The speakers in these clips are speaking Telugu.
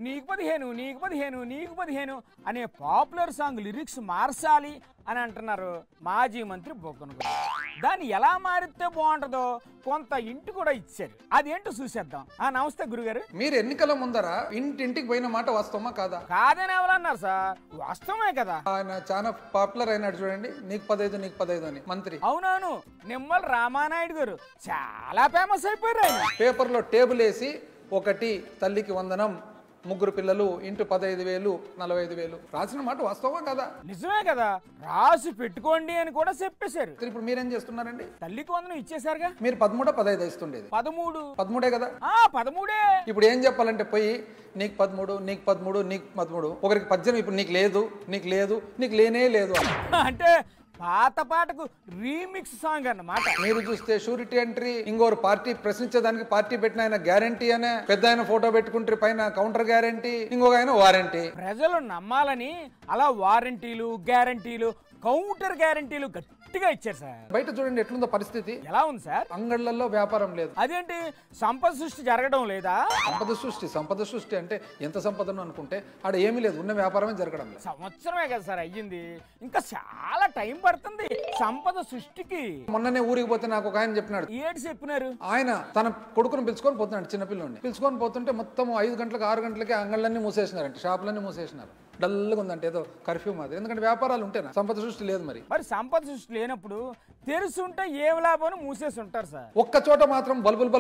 నీకు 15 నీకు 15 నీకు 15 అనే పాపులర్ సాంగ్ లిరిక్స్ మార్చాలి అని అంటున్నారు మాజీ మంత్రి బొగ్గన గారు. దాన్ని ఎలా మారిస్తే బాగుంటుందో కొంత ఇంటి కూడా ఇచ్చారు. అదేంటో చూసేద్దాం. నమస్తే గురుగారు. మీరు ఎన్నికల ముందర ఇంటింటికి పోయిన మాట వాస్తవమా కాదా? కాదని ఎవరన్నారు సార్? వాస్తవమే కదా. ఆయన చాలా పాపులర్ అయినాడు చూడండి, నీకు 15 నీకు 15 అని మంత్రి. అవునవును, నిమ్మల రామానాయుడు గారు చాలా ఫేమస్ అయిపోయారు. ఆయన పేపర్లో టేబుల్ వేసి ఒకటి తల్లికి వందనం, ముగ్గురు పిల్లలు, ఇంటూ 15,000 45,000 రాసిన మాట వాస్తవమా కదా? నిజమే కదా, రాసి పెట్టుకోండి అని కూడా చెప్పేశారు. ఇప్పుడు మీరేం చేస్తున్నారండి? తల్లికి వందనం ఇచ్చేసారుగా. మీరు 13 15 ఇస్తుండేది 13 కదా? 13. ఇప్పుడు ఏం చెప్పాలంటే పోయి నీకు 13 నీకు 13 నీకు 13, ఒకరికి 18, ఇప్పుడు నీకు లేదు నీకు లేదు నీకు లేనే లేదు అంటే పాత పాటకు రీమిక్స్ సాంగ్ అన్నమాట. మీరు చూస్తే షూరిటీ ఎంట్రీ, ఇంకోరు పార్టీ ప్రశ్నించేదానికి పార్టీ పెట్టిన ఆయన గ్యారంటీ అనే, పెద్ద ఆయన ఫోటో పెట్టుకుంటే పైన కౌంటర్ గ్యారంటీ, ఇంకొక ఆయన వారంటీ. ప్రజలు నమ్మాలని అలా వారంటీలు గ్యారంటీలు కౌంటర్ గ్యారంటీలు గట్టిగా ఇచ్చారు సార్. బయట చూడండి ఎట్లుందో పరిస్థితి. ఎలా ఉంది సార్? అంగళ్ళల్లో వ్యాపారం లేదు. అదేంటి, సంపద సృష్టి జరగడం లేదా? సంపద సృష్టి అంటే ఎంత సంపదను అనుకుంటే ఆడ ఏమీ లేదు, ఉన్న వ్యాపారమే జరగడం లేదు. సంవత్సరమే కదా సార్ అయ్యింది, ఇంకా చాలా టైం పడుతుంది సంపద సృష్టికి. మొన్ననే ఊరికి పోతే నాకు ఒక ఆయన చెప్పినాడు. ఏడు చెప్పినారు? ఆయన తన కొడుకును పిలుచుకొని పోతున్నాడు, చిన్నపిల్లని పిలుచుకొని పోతుంటే మొత్తం 5 గంటలకు 6 గంటలకి అంగళ్ళన్నీ మూసేసినారంటే, షాపులన్నీ మూసేసినారు. డల్గా ఉందంటే ఏదో కర్ఫ్యూ మాది. ఎందుకంటే వ్యాపారాలు ఉంటేనా, సంపద సృష్టి లేదు. మరి సంపద సృష్టి లేనప్పుడు తెరుసుంటే ఏం లాభం మూసేసి ఉంటారు సార్. ఒక్క చోట మాత్రం బల్బులు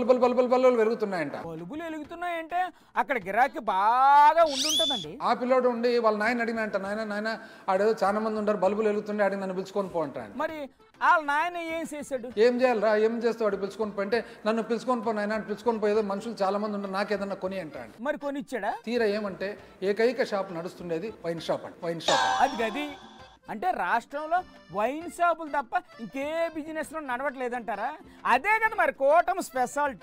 పెరుగుతున్నాయంట. బల్బులు వెలుగుతున్నాయంటే అక్కడ గిరాకీ బాగా ఉండుంటదండి. ఆ పిల్లోడు ఉండి వాళ్ళ నాయన అడిగినంట, నాయన ఆడేదో చాలా మంది ఉంటారు, బల్బులు వెలుగుతుండే, ఆడికి నన్ను పిలుచుకొని పో అంటాడు. మరి వాళ్ళ నాయన ఏం చేశాడు? ఏం చేయాలరా, ఏం చేస్తావు, వాడు పిలుచుకొని పోయింటే నన్ను పిలుచుకొని పో నాయన, పిలుచుకొని పోయేదో మనుషులు చాలా మంది ఉంటారు, నాకేదన్నా కొని అంటాడు. మరి కొనిచ్చాడా? తీరా ఏమంటే ఏకైక షాప్ నడుస్తుండేది వైన్ షాప్ అండి. వైన్ షాప్ అది గది అంటే రాష్ట్రంలో వైన్ షాపులు తప్ప ఇంకే బిజినెస్ లో నడవట్లేదంటారా? అదే కదా మరి కూటమి స్పెషాలిటీ.